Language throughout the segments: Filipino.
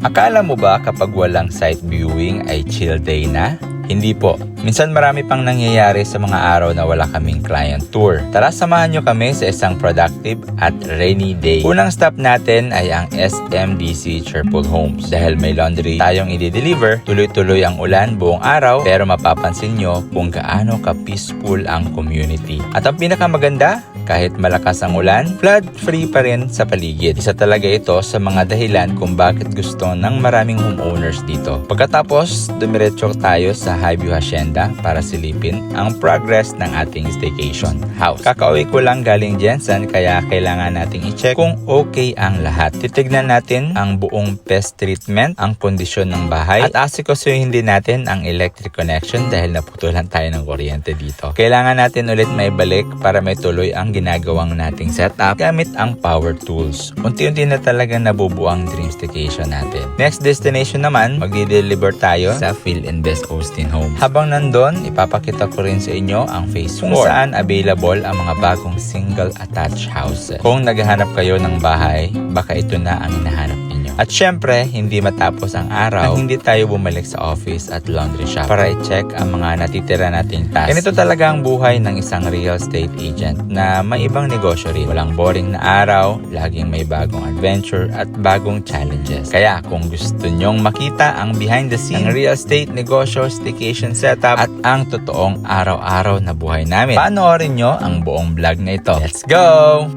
Akala mo ba kapag walang site viewing ay chill day na? Hindi po. Minsan marami pang nangyayari sa mga araw na wala kaming client tour. Tara samahan nyo kami sa isang productive at rainy day. Unang stop natin ay ang SMDC Cheerful Homes. Dahil may laundry tayong i-deliver, tuloy-tuloy ang ulan buong araw pero mapapansin nyo kung gaano ka-peaceful ang community. At ang pinakamaganda, kahit malakas ang ulan, flood-free pa rin sa paligid. Isa talaga ito sa mga dahilan kung bakit gusto ng maraming homeowners dito. Pagkatapos, dumiretso tayo sa Highview Hacienda para silipin ang progress ng ating staycation house. Kakauwi ko lang galing Jensen kaya kailangan nating i-check kung okay ang lahat. Titignan natin ang buong pest treatment, ang kondisyon ng bahay at asikasuhin din natin ang electric connection dahil naputulan tayo ng kuryente dito. Kailangan natin ulit maibalik para may tuloy ang ginagawang nating setup gamit ang power tools. Unti-unti na talagang nabubuo ang dream staycation natin. Next destination naman, magdi-deliver tayo sa Phil and Best Austin Home. Habang nandun, ipapakita ko rin sa inyo ang phase 4 kung saan available ang mga bagong single attached houses. Kung naghahanap kayo ng bahay, baka ito na ang hinahanap ninyo. At syempre, hindi matapos ang araw nang hindi tayo bumalik sa office at laundry shop para i-check ang mga natitira nating tasks. Ganito talaga ang buhay ng isang real estate agent na may ibang negosyo rin. Walang boring na araw, laging may bagong adventure at bagong challenges. Kaya kung gusto nyong makita ang behind the scenes ng real estate negosyo, staycation setup at ang totoong araw-araw na buhay namin, panoorin nyo ang buong vlog na ito. Let's go!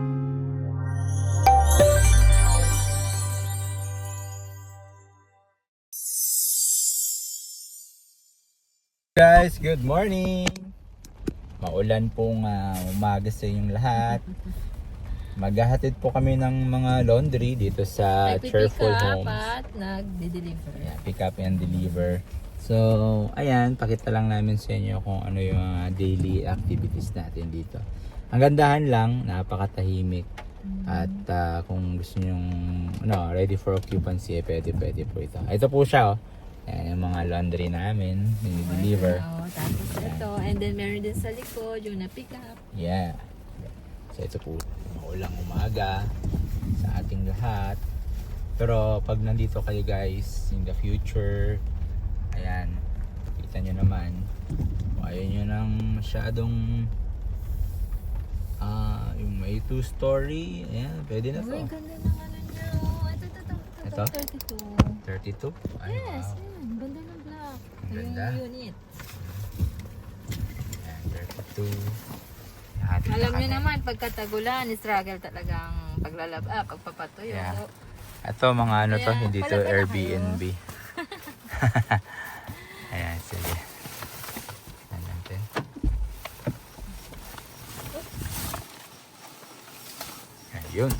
Guys, good morning! Maulan pong umaga sa inyong lahat. Maghahatid po kami ng mga laundry dito sa Cheerful Homes. At nag-deliver. Yeah, pick up and deliver. So, ayan, pakita lang namin sa inyo kung ano yung daily activities natin dito. Ang gandahan lang, napakatahimik. At kung gusto nyong ready for occupancy, pwede po ito. Ito po siya, oh. Ayan, yung mga laundry namin, deliver. Tapos ito, and then meron din sa likod, yung na-pick up. Yeah. So ito po, maulang umaga sa ating lahat. Pero pag nandito kayo guys, in the future, ayan, kita nyo naman, kung ayaw nyo nang masyadong yung may 2-story, ayan, pwede na to. Ay, ganda ng ano nyo. Ito, 32. 32? Ay, Yes, wow. yan. Ganda ng block. Ang ganda. Yung unit. Ayan, 32. Hatid na Alam kami. nyo naman, pagkatagulan, struggle talaga ang pagpapatuyo. Yeah. So, Ito mga to, Kaya, hindi to palapit na Airbnb. Ayan, sige. Ayan natin. Ayun.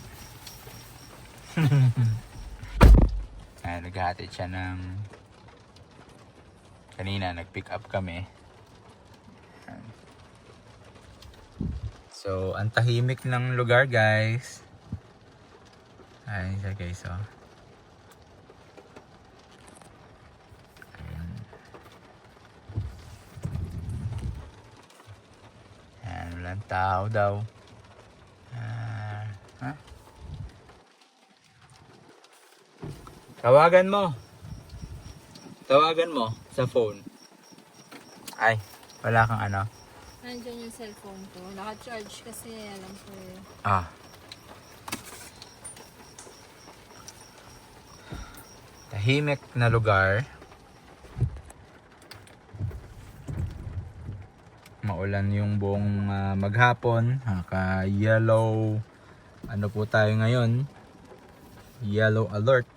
Ayan, naghahatid siya ng kanina, nag-pick up kami. Ayan. So, ang tahimik ng lugar guys. Ayan siya guys, oh. Ayan, walang tao daw. Ha? Tawagan mo. Tawagan mo sa phone. Ay, wala kang ano. nandiyan yung cellphone ko. Naka-charge kasi, alam ko eh. Tahimik na lugar. Maulan yung buong maghapon. Ka-yellow. Ano po tayo ngayon? Yellow alert.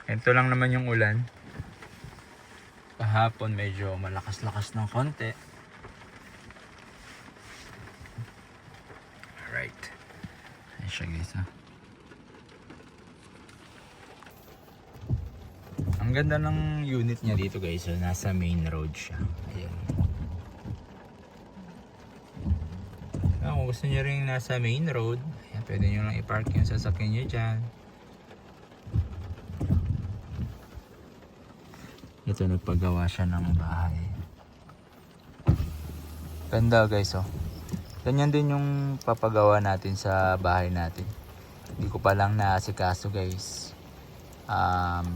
Ito lang naman yung ulan. Kahapon medyo malakas-lakas ng konti. Alright. Ayan siya guys, ha. Ang ganda ng unit niya dito guys. So, nasa main road siya. Ayan. Kung gusto nyo rin nasa main road, ayan, pwede nyo lang i-park yung sasakyan nyo dyan. Ito, nagpagawa siya ng bahay. Ganda guys, oh. Ganyan din yung papagawa natin sa bahay natin. Hindi ko pa lang naasikaso guys.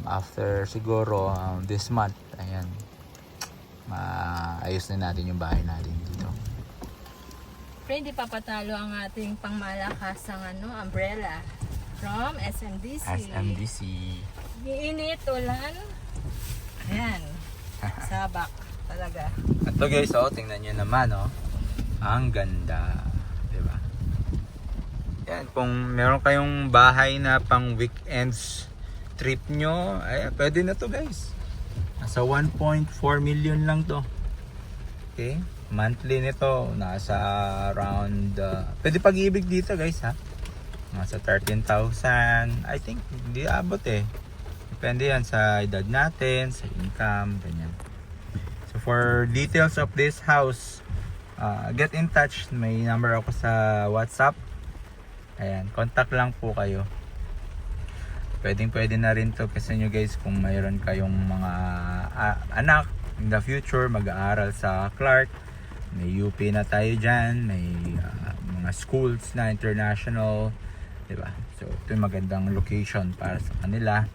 After siguro this month, ayan, maayos na natin yung bahay natin dito. Pero hindi papatalo ang ating pangmalakasang umbrella from SMDC. SMDC. Iinit, ulan. Ayan. Sabak talaga. Ito guys, tingnan nyo naman, ang ganda, diba? Yan, kung meron kayong bahay na pang weekends trip nyo, ay pwede na to guys. Nasa 1.4 million lang to. Okay, monthly nito nasa around pwede pag-ibig dito guys, ha. Nasa 13,000. I think hindi abot depende yan sa edad natin, sa income, ganyan. So for details of this house, get in touch. May number ako sa WhatsApp. Ayan, contact lang po kayo. Pwede na rin to kasi nyo guys, kung mayroon kayong mga anak in the future mag-aaral sa Clark, may UP na tayo dyan, may mga schools na international, diba? So ito yung magandang location para sa kanila,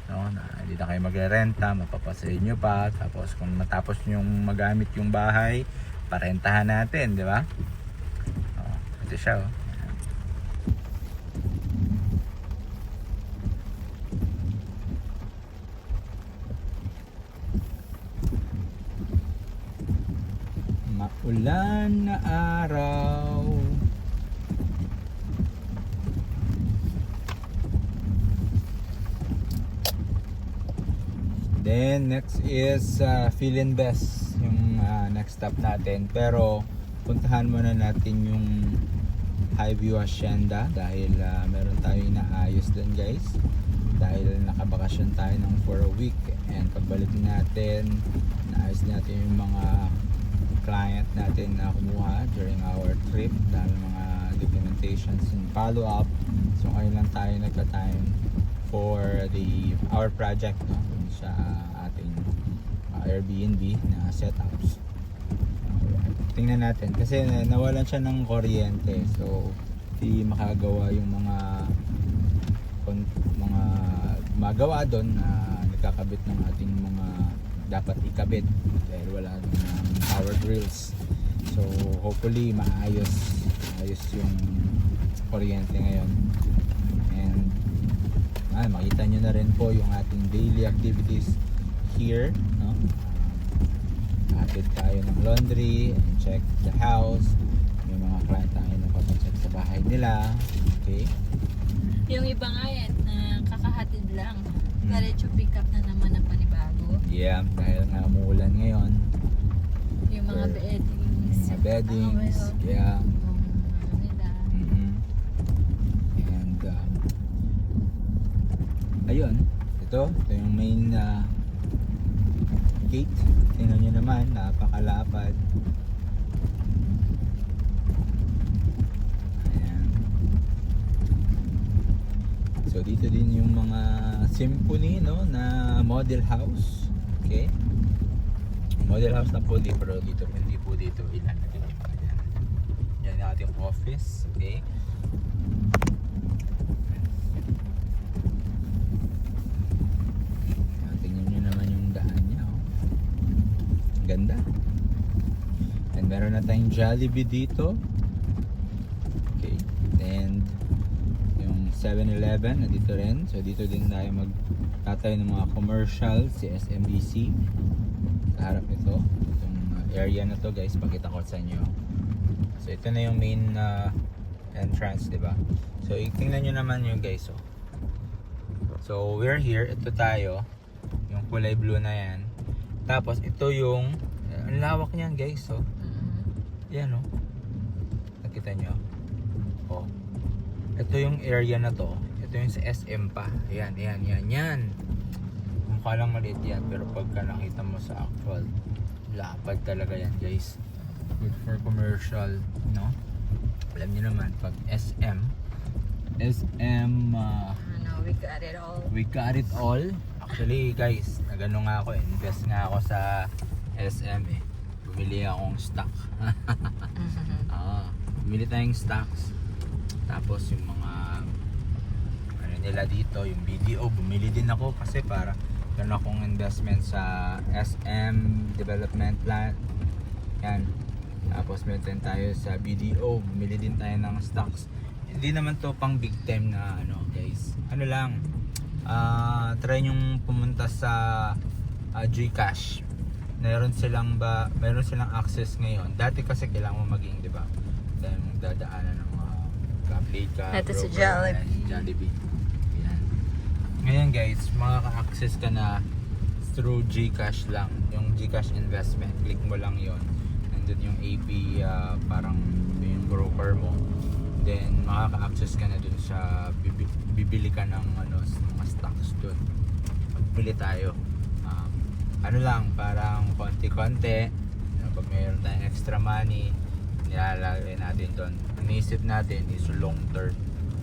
no? Na hindi na kayo magre-renta, mapapasahin nyo pa, tapos kung matapos nyo magamit yung bahay, parentahan natin, diba? Ito siya, ulan na araw. Then next is Philin Best yung next stop natin, pero puntahan muna natin yung Highview Hacienda dahil meron tayong inaayos din guys, dahil nakabakasyon tayo ng for a week, and pagbalik natin naayos natin yung mga client natin na kumuha during our trip, dahil mga documentations and follow up. So ngayon lang tayo nagka-time for our project, no? Sa ating Airbnb na setups. Tingnan natin kasi nawalan siya ng kuryente, so hindi makagawa yung mga magawa doon na nagkakabit ng ating mga dapat ikabit dahil wala ng power drills. So hopefully maayos yung kuryente ngayon, and makita nyo na rin po yung ating daily activities here, no? Atid tayo ng laundry and check the house. May mga client tayo na papacheck sa bahay nila. Okay, Yung iba nga yan, kakahatid lang. Diretso pick up na naman ang panibago. yeah, dahil nga umuulan ngayon, Yung mga beddings. mga beddings, yeah. Yung nila. And ayun, ito yung main gate. Tingnan nyo naman, napakalapad. Ayan. So dito din yung mga symphony, no, na model house. Okay, model house na po dito, pero dito hindi po dito ilalagay yung mga yan. Yan yung ating office. Okay, tingnan nyo naman yung daan niya, ganda. And meron na tayong Jollibee dito. Okay, and yung 7-Eleven nandito rin. So dito din tayo magtatayo ng mga commercial, si SMDC sa harap nito. Itong area na to guys, pakita ko sa inyo. So ito na yung main entrance, diba? So tingnan nyo naman yung guys, so we're here, ito tayo, yung kulay blue na yan. Tapos ito yung ang lawak niyan guys, yan, nakita nyo, ito yung area na to, ito yung sa SM pa, yan. Mukha lang maliit yan, pero pagka nakita mo sa actual, lapad talaga yan guys. Good for commercial, no? Alam niyo naman, pag SM, We got it all. we got it all. Actually guys, nagano nga ako, invest nga ako sa SM bumili akong stock. Bumili tayong stocks, tapos yung mga ano nila dito, yung BDO. Bumili din ako kasi para meron akong investment sa SM Development Plan. Yan. Tapos meron din tayo sa BDO. Bumili din tayo ng stocks. Hindi naman to pang big time na ano guys. Ano lang, try nyong pumunta sa GCash. Meron silang access ngayon. Dati kasi kailangan mo maging, 'di ba? Dahil mong dadaanan ng mga Grabplay ka, Ito si Broker, Jollibee. Jollibee. Yan. Ngayon guys, makaka-access ka na through GCash lang. Yung GCash investment, click mo lang 'yon. Nandun yung AP, parang yung broker mo. Then makaka-access ka na dun sa bibili ka ng mga stocks dun. Magbili tayo. Ano lang, parang konti-konti. Pag mayroon tayong extra money, nilalagay natin doon. Inisip natin is long term.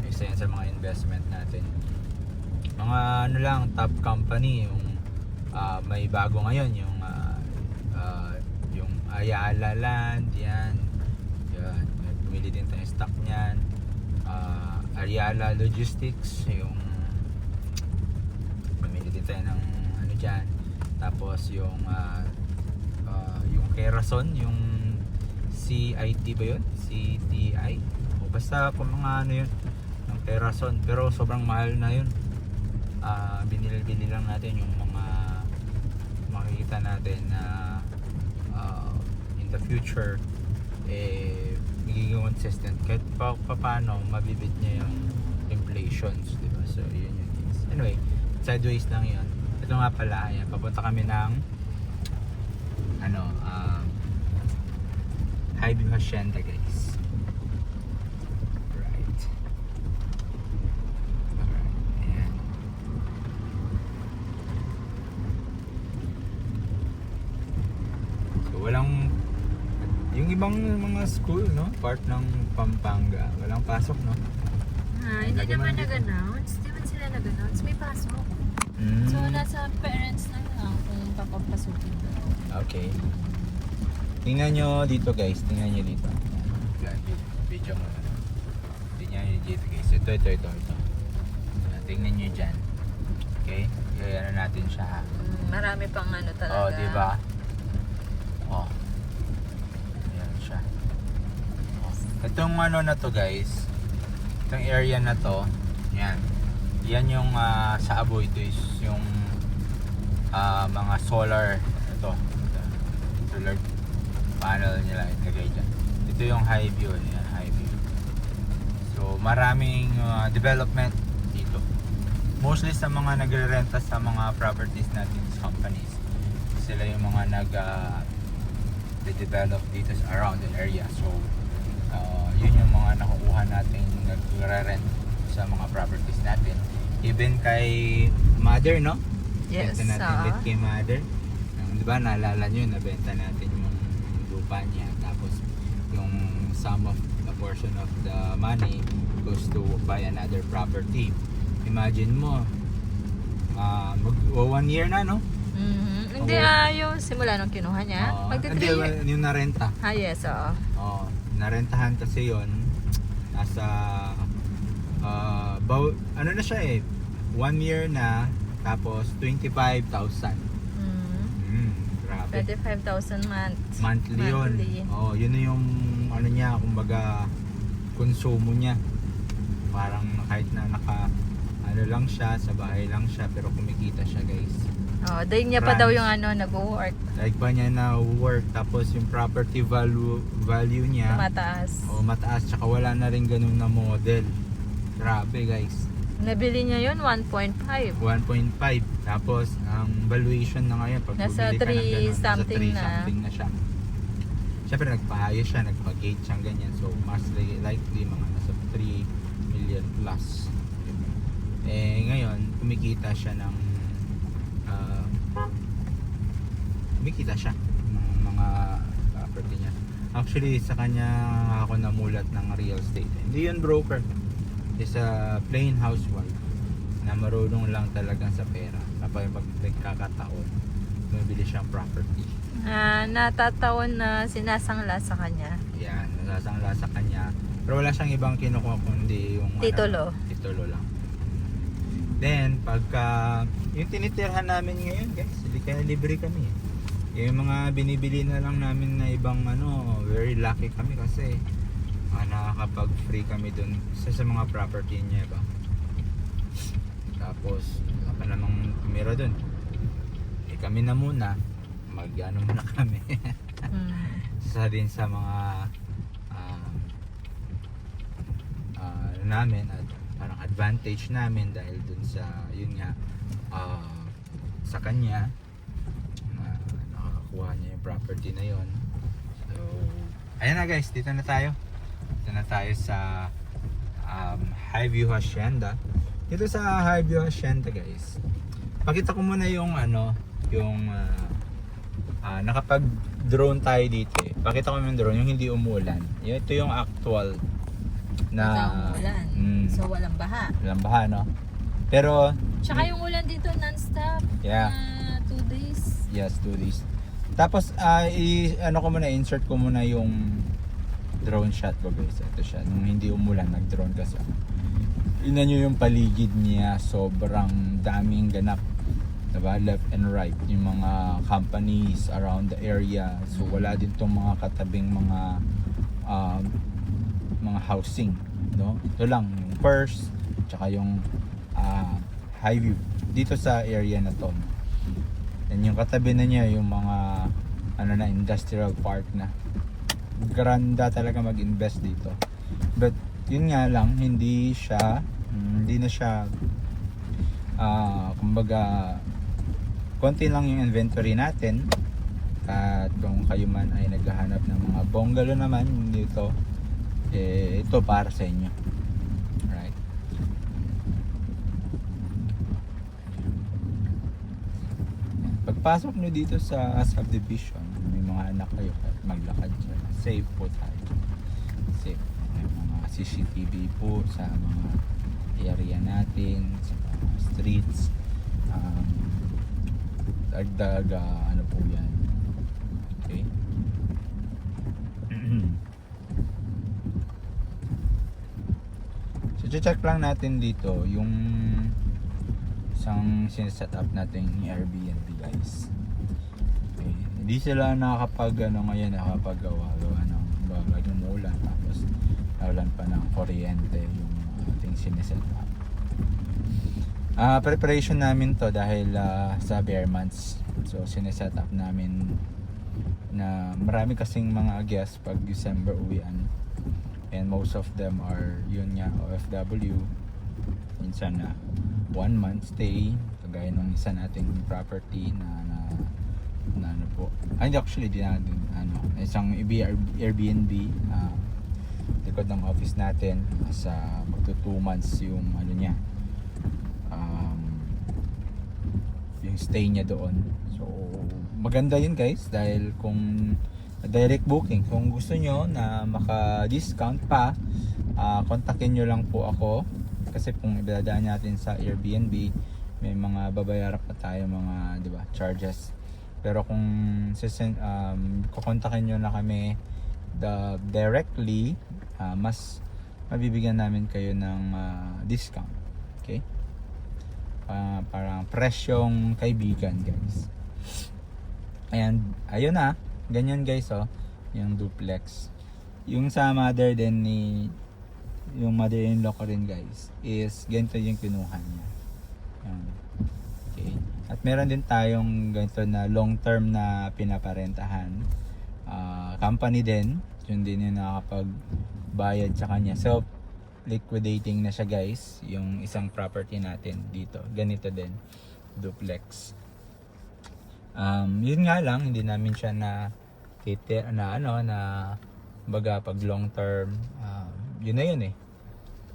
Isa yan sa mga investment natin. Mga ano lang, top company, yung may bago ngayon, yung Ayala Land, yan. Yan. Pumili din tayong stock niyan. Ariala Logistics, yung pumili din tayo ng ano dyan. Tapos yung Kerason, yung CIT ba yun? CTI? O basta kung mga ano yun, yung Kerason. Pero sobrang mahal na yun. Binili lang natin yung mga makikita natin na in the future magiging consistent kahit paano mabibit niya yung inflations, diba? So yun yun guys. Anyway, sideways lang yun. Ito nga pala, ayan, papunta kami ng Highview Hacienda guys. Right. Ayan. So walang yung ibang mga school, no? Part ng Pampanga, walang pasok, no? Hindi Lagi naman man dito. nag-announce. Di man sila nag-announce. May pasok. So, nasa parents na lang kung papapasukin daw. Okay. Tingnan nyo dito guys, tingnan nyo dito. Yan, video mo. Tingnan nyo dito guys. Ito. Yan, tingnan nyo dyan. Okay? Kaya ano natin siya ha. Marami pang ano talaga. Oh, di ba? Oh. Ayan siya. Oh. Itong ano na to guys. Itong area na to. Yan. Yan yung sa Aboy ito is yung mga solar panel nila ilagay dyan. Ito yung Highview. Yan, Highview. So maraming development dito. Mostly sa mga nagre-renta sa mga properties natin sa companies. Sila yung mga nag-develop dito around the area. So yun yung mga nakukuha natin nagre-rent sa mga properties natin. Even kay Mother, no? Yes, Benta natin ulit kay Mother. Di ba, naalala nyo, nabenta natin yung lupa niya. Tapos, yung sum of a portion of the money goes to buy another property. Imagine mo, mag 1 year na, no? Hindi, yung simula nung kinuha niya. Hindi, yung narenta. Yes, oo. Narentahan kasi yon nasa ano na siya 1 year na, tapos 25,000. Grabe. 25,000 Monthly yun. Yun na yung ano niya, kumbaga konsumo niya. Parang kahit na ano lang siya, sa bahay lang siya, pero kumikita siya guys. Dahil niya pa daw yung nag-work. Like pa niya na work, tapos yung property value niya Mataas. mataas, tsaka wala na rin ganun na model. Grabe guys. Nabili niya yun 1.5. 1.5. Tapos ang valuation na ngayon pag Nasa bumili ka ng ganun, 3 something nasa 3 something na siya. Siyempre nagpaayos siya, nagpa-gate siyang ganyan. So mas likely mga nasa 3 million plus. Ngayon kumikita siya ng mga property niya. Actually sa kanya ako namulat ng real estate. Hindi yun broker. Is a plain housewife na marunong lang talaga sa pera. Kapag nagkakataon, bumibili siyang property. Natataon na sinasangla sa kanya. Yan, nasasangla sa kanya. Pero wala siyang ibang kinukuha kundi yung Titulo. Titulo lang. Then, pagka, yung tinitirhan namin ngayon guys, hindi kaya libre kami. Yung mga binibili na lang namin na ibang very lucky kami kasi nakakapag-free kami dun sa mga property niya ba. Tapos, wala pa namang tumira dun. Kami na muna, muna kami. Sa din sa mga namin at parang advantage namin dahil dun sa yun nga sa kanya nakakuha niya yung property na yun. So ayan na guys, dito na tayo sa Highview Hacienda. Dito sa Highview Hacienda guys, pakita ko muna yung nakapag drone tayo dito pakita ko yung drone, yung hindi umulan. Ito yung actual na ulan. So walang baha. Walang baha, no? Pero Tsaka yung ulan dito non-stop. Yeah. 2 days. yes, 2 days. Tapos insert ko muna yung drone shot ko guys. Ito siya, nung hindi umulan nag-drone kasi ako. Tingnan nyo yung paligid niya, sobrang daming ganap, diba? Left and right yung mga companies around the area. So wala din tong mga katabing mga housing, no? Ito lang yung first tsaka yung Highview dito sa area na to. And yung katabi na niya yung mga industrial park na. Ganda talaga mag-invest dito. But yun nga lang, hindi na siya kumbaga konti lang yung inventory natin. At kung kayo man ay naghahanap ng mga bungalow naman dito, ito para sa inyo. Alright. Pagpasok nyo dito sa subdivision, may mga anak kayo, maglakad dyan. Safe po tayo. Safe. May mga CCTV po sa mga area natin, sa mga streets. Dagdag, po yan. Okay. So, check lang natin dito yung isang sineset up natin yung Airbnb guys. Okay. Hindi sila ngayon nakapagawa ng bagay umulan, tapos nawalan pa ng kuryente yung ating sineset up. Preparation namin to dahil sa bare months. So sineset up namin na marami kasing mga guests pag December uwian. And most of them are yun nga OFW. Minsan na 1 month stay, kagaya ng isa nating property na ano po. Hindi actually di natin isang Airbnb likod ng office natin sa magto 2 months yung niya. Yung stay niya doon. So maganda yun guys dahil kung direct booking, kung gusto nyo na maka-discount pa, kontakin nyo lang po ako kasi kung ibadaan natin sa Airbnb may mga babayaran pa tayo mga charges. Pero kung kukontakin nyo na kami directly, mas mabibigyan namin kayo ng discount. Okay? Parang presyong kaibigan guys. And ayun na, ganyan guys yung duplex. Yung sa mother din yung mother-in-law ko rin guys is ganito yung kinuha niya. Okay. At meron din tayong ganito na long term na pinaparentahan. Company din, yun din yung nakakapagbayad sa kanya. So liquidating na siya guys yung isang property natin dito. Ganito din, duplex. Yun nga lang, hindi namin siya baga pag long term, yun na yun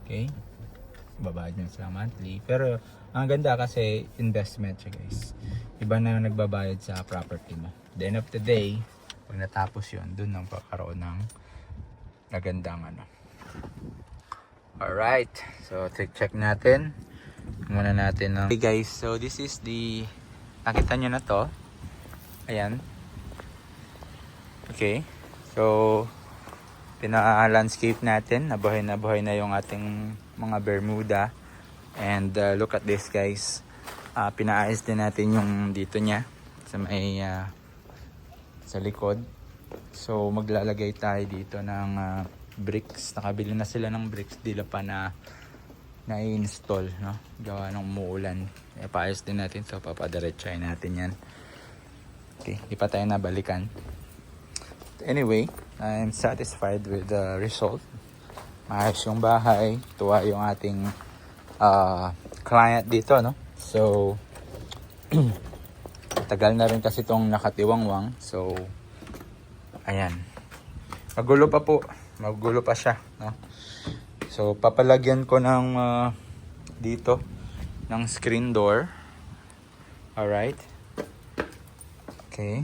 okay, babayad nyo sila monthly, pero ang ganda kasi investment siya guys. Iba na nagbabayad sa property mo. At the end of the day, pag natapos yun, dun nang pagkaroon ng magandang alright, so check natin muna natin okay guys, so this is nakita nyo na to, ayan. Okay, so pina-landscape natin, nabuhay na yung ating mga Bermuda. And look at this guys. Pinaayos din natin yung dito niya sa may sa likod. So maglalagay tayo dito ng bricks. Nakabili na sila ng bricks, dila pa na i-install, no? Gawa ng umuulan. Paayos din natin, so papadiretsahin natin yan. Okay, di pa tayo nabalikan. Anyway, I'm satisfied with the result. Maayos yung bahay, tuwa yung ating client dito, no? So tagal na rin kasi itong nakatiwangwang. So ayan, magulo pa siya, no? So papalagyan ko ng dito ng screen door. Alright, okay,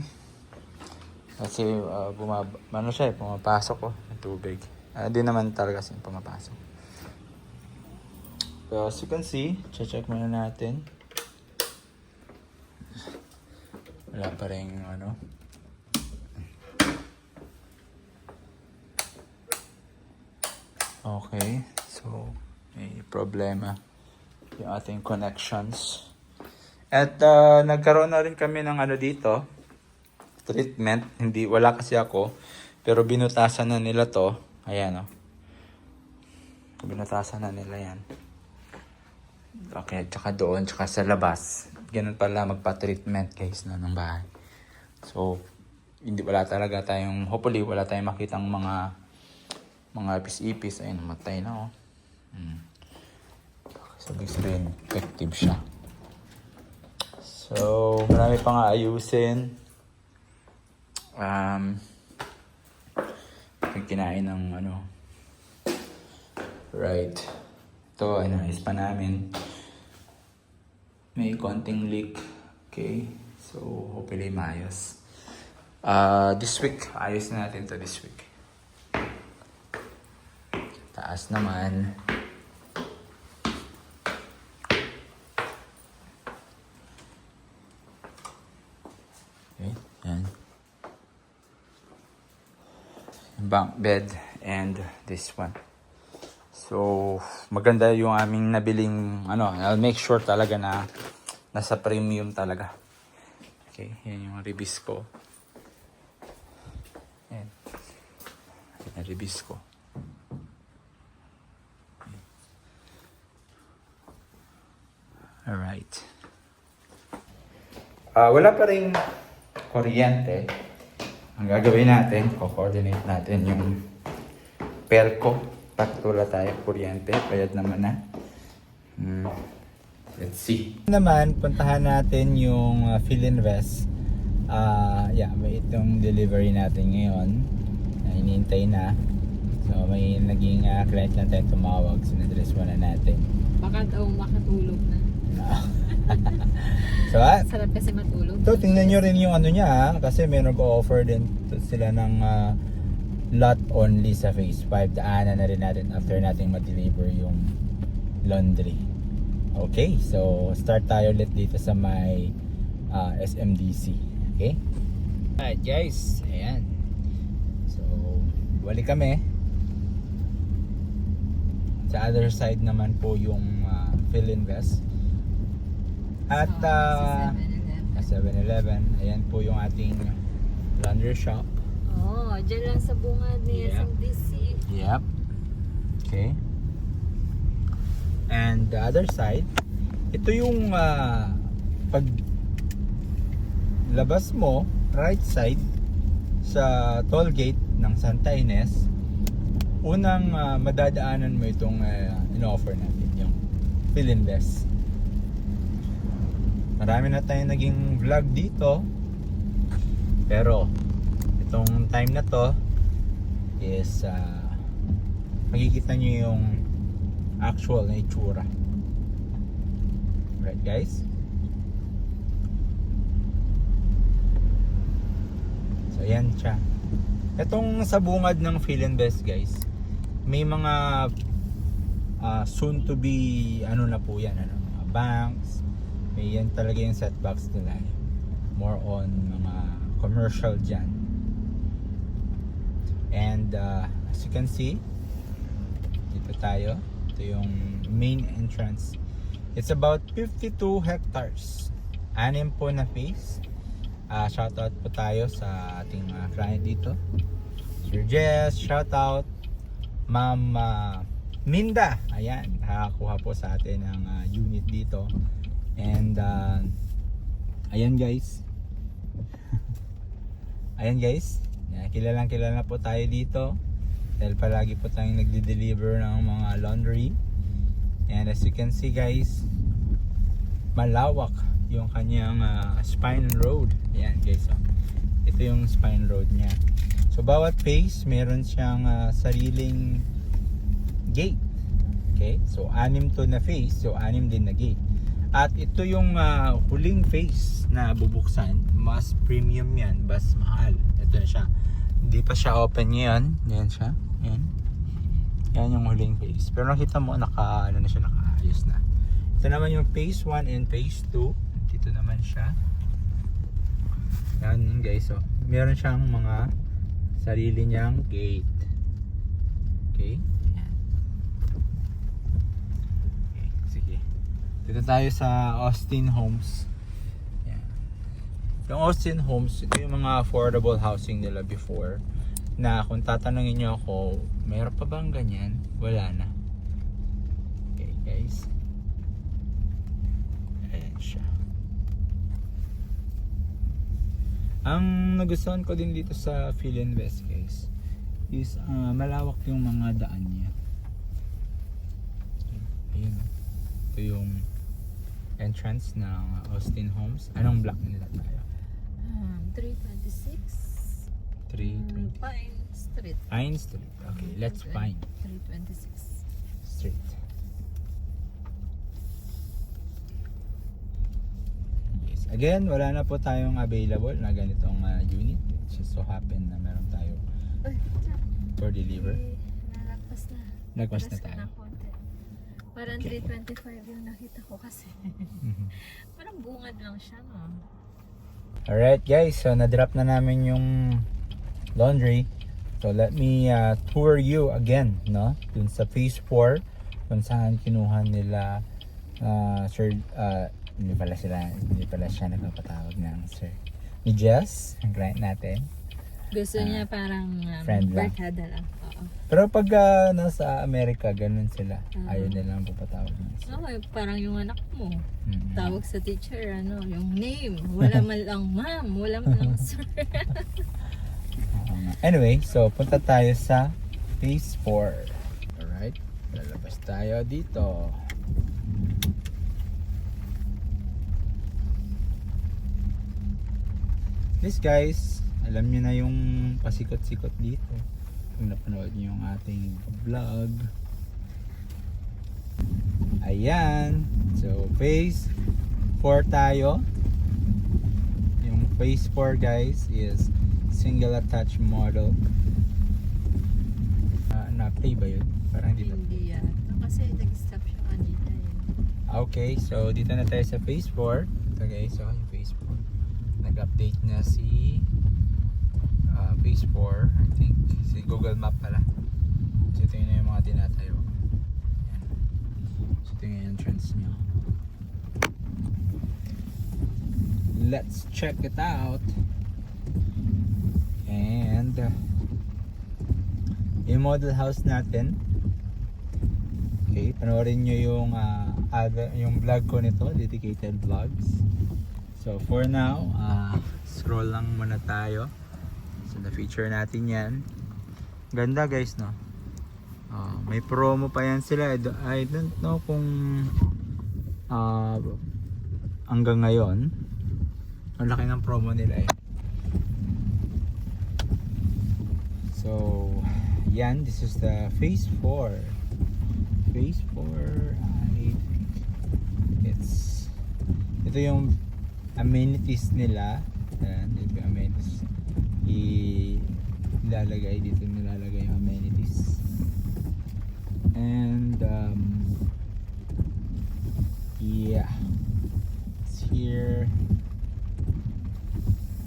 kasi pumapasok ko ng tubig. Di naman talaga kasi pumapasok. So as you can see, check muna natin. Wala pa rin ano. Okay, so may problema yung ating connections. At nagkaroon na rin kami ng ano dito, treatment. Wala kasi ako, pero binutasan na nila to. Ayan, oh. Binutasan na nila yan. Okay, tsaka doon, tsaka sa labas. Ganun pala magpa-treatment guys na ng bahay. So, hopefully wala tayong makitang mga ipis-ipis. Ayun, namatay na, oh. So, big screen, effective siya. So, marami pa nga ayusin. Kinain ng ano. Right. Ito, ayos pa namin. May konting leak. Okay. So, hopefully maayos. This week, ayos na natin to this week. Taas naman. Okay, yan. Bunk bed and this one. So, maganda yung aming nabiling I'll make sure talaga na nasa premium talaga. Okay, yan yung ribis ko. Yan. Yan ribis ko. Alright. Wala pa rin kuryente. Ang gagawin natin, co-coordinate natin yung perko. Paktula tayo, kuryente. Payad naman na. Let's see. Naman, puntahan natin yung Philinvest. May itong delivery natin ngayon. Inintay na. So, may naging client lang tayo tumawag. Sinadress muna natin. Baka daw makatulog na. So, Sarap kasi matulog. ito, tingnan nyo rin yung niya, kasi may nag-offer din sila ng lot only sa phase 5. Daanan na rin natin after natin ma-deliver yung laundry. Okay, so start tayo ulit dito sa may SMDC. Okay? Alright guys, ayan. So, balik kami. Sa other side naman po yung Philinvest. At 7-Eleven, ayan po yung ating laundry shop. Dyan lang sa bungad ni SMDC. Yep. Okay. And the other side, ito yung pag labas mo, right side sa toll gate ng Santa Ines, unang madadaanan mo itong in-offer natin, yung Philinvest. Marami na tayong naging vlog dito, pero itong time na to is makikita nyo yung actual na itsura. Right guys? So yan siya. Itong sa bungad ng Philinvest guys, may mga soon to be na po yan, mga banks. May yan talaga yung setbacks nila. More on mga commercial dyan. And as you can see, dito tayo. Ito yung main entrance It's about 52 hectares. 6 po na phase. Shoutout po tayo sa ating client dito. Sir Jess, shoutout. Ma'am Minda, ayan, nakakuha po sa atin ng unit dito. And ayan guys. Ayan guys, kilalang kilala po tayo dito. Dahil palagi po tayong nagde-deliver ng mga laundry. And as you can see guys, malawak yung kanyang spine road. Ayan guys, ito yung spine road niya. So bawat phase meron siyang sariling gate. Okay, so 6 to na phase, so 6 din na gate. At ito yung huling phase na bubuksan. Mas premium yan, mas mahal. Ito na siya. Hindi pa siya open ngayon. Yan siya. Yan. Yan yung huling phase. Pero nakita mo ano na siya, nakaayos na. Ito naman yung phase 1 and phase 2. Dito naman siya. Yan guys. So, meron siyang mga sarili niyang gate. Okay. Yan. Okay. Sige. Dito tayo sa Austin Homes. Yan. Yung Austin Homes, ito yung mga affordable housing nila before. Na kung tatanungin nyo ako, mayroon pa bang ganyan? Wala na. Okay guys. Ayan siya. Ang nagustuhan ko din dito sa Philinvest guys is malawak yung mga daan niya. Ayun. Ito yung entrance ng Austin Homes. Anong block nila tayo? 326. 320. Pine Street. Pine Street. Okay, let's find 326. Street. Yes. Again, wala na po tayong available na ganitong unit. It just so happen na meron tayo Uy, for deliver. nalagpas na. Nagpas na Paras ka tayo. ng konti. Parang 325 yung nakita ko kasi. Mhm. Parang bungad lang siya, no? Alright guys, so na-drop na namin yung laundry. So let me tour you again, no? Dun sa phase 4 kung saan kinuha nila sir, hindi pala siya nagpapatawag ng sir. Ni Jess, ang client natin. Gusto niya parang friend lang. barkada lang. Oo. Pero pag nasa Amerika, ganun sila. Ayaw nilang papatawag ng sir. Okay, parang yung anak mo. Mhm. Tawag sa teacher, yung name. Wala man lang ma'am, wala man lang sir. Oo nga. Anyway, so punta tayo sa phase 4. Alright, lalabas tayo dito. This guys, alam nyo na yung pasikot-sikot dito. Kung napanood nyo yung ating vlog. Ayan. So, phase 4 tayo. Yung phase 4 guys is single attached model. Na-play ba yun? Parang hindi na. Hindi yan. Kasi nag-stop siya kanina Okay, so dito na tayo sa phase 4. Ito guys, so yung phase 4. Nag-update na si phase 4, I think. Si Google Map pala. So ito yun yung mga tinatayo. Ayan. So ito yung entrance nyo. Let's check it out. And yung model house natin. Okay, panoorin nyo yung yung vlog ko nito, dedicated vlogs. So for now, scroll lang muna tayo. So na-feature natin yan. Ganda guys, no? May promo pa yan sila. I don't know kung hanggang ngayon. Ang laki ng promo nila eh. So, yan. This is the phase 4. Phase 4, I think ito yung amenities nila. Ayan, ito yung amenities. Ilalagay dito, nilalagay yung amenities. And yeah, it's here.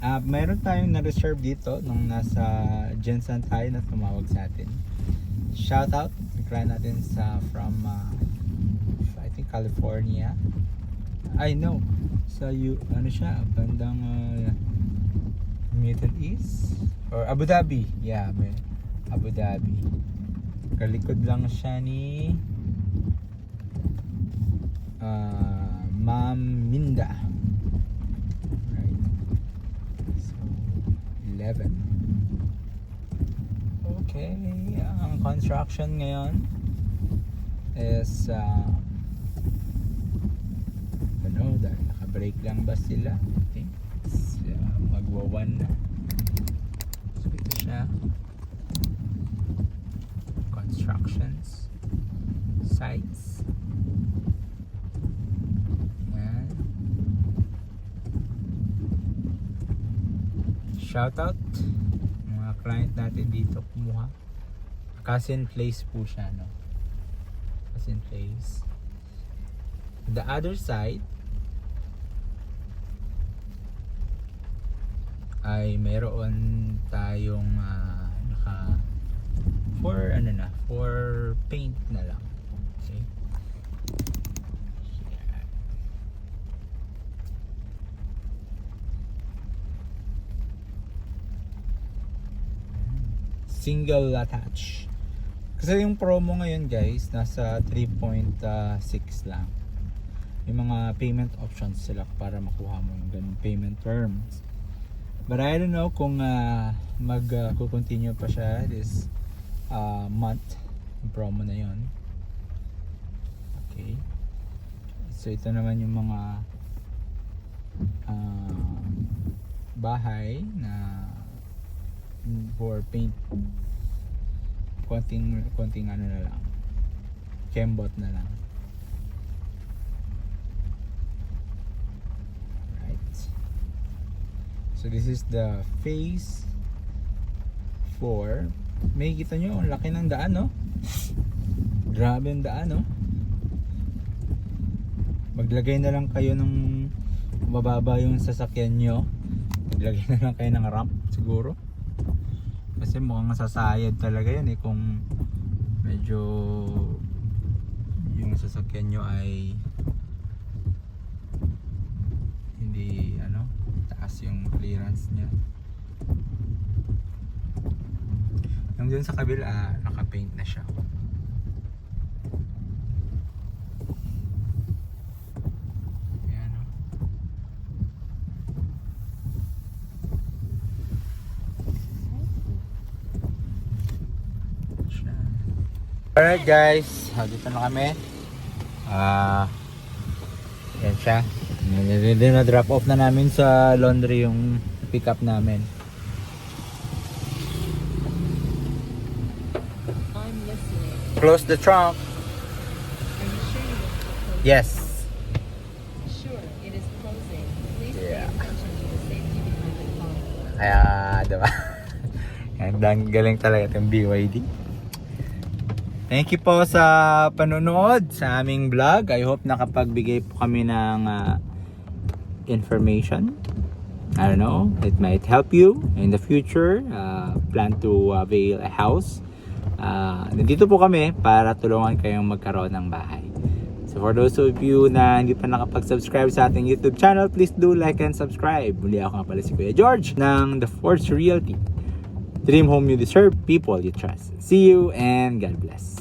Mayroon tayong na-reserve dito nung nasa Jensen tayo na tumawag sa atin. Shout out, yung client natin from I think California. I know. Sa ano siya, bandang Middle East or Abu Dhabi. Yeah, Abu Dhabi. Kalikod lang siya ni Ma'am Minda. Right. So 11. Okay, ang construction ngayon is dahil naka-break lang ba sila? I think magwa-1 na. So ito siya. Constructions, sites. Yan. Shoutout mga client natin dito kumuha. Cousin Place po siya, no? Cousin Place. The other side ay mayroon tayong for paint na lang. Okay. Yan. Single attach. Kasi yung promo ngayon guys, nasa 3.6 lang. Yung mga payment options sila para makuha mo yung ganung payment terms. But I don't know kung mag-continue pa siya this month. Yung promo na yon. Okay. So ito naman yung mga bahay na for paint. Konting ano na lang. Kembot na lang. So this is the phase 4. May kita nyo, ang laki ng daan, no? Grabe ang daan, no? Maglagay na lang kayo ng mababa yung sasakyan nyo. Maglagay na lang kayo ng ramp siguro. Kasi mukhang sasayad talaga yan kung medyo yung sasakyan nyo ay hindi taas yung clearance niya. Yung dun sa kabila naka-paint na siya. Ayan, o. Alright guys, dito na kami. Yan siya. Na-drop off na namin sa laundry yung pick up namin. I'm listening. Close the trunk. Are you sure you want to close? Yes. Sure, it is closing. Please pay Yeah. attention to the safety behind the car. Kaya, diba? Ang galing talaga itong BYD. Thank you po sa panonood sa aming vlog. I hope nakapagbigay po kami ng information. I don't know, it might help you in the future. Plan to avail a house. Nandito po kami para tulungan kayong magkaroon ng bahay. So for those of you na hindi pa nakapag-subscribe sa ating YouTube channel, please do like and subscribe. Muli ako nga pala si Kuya George ng The Force Realty. Dream home you deserve, people you trust. See you and God bless.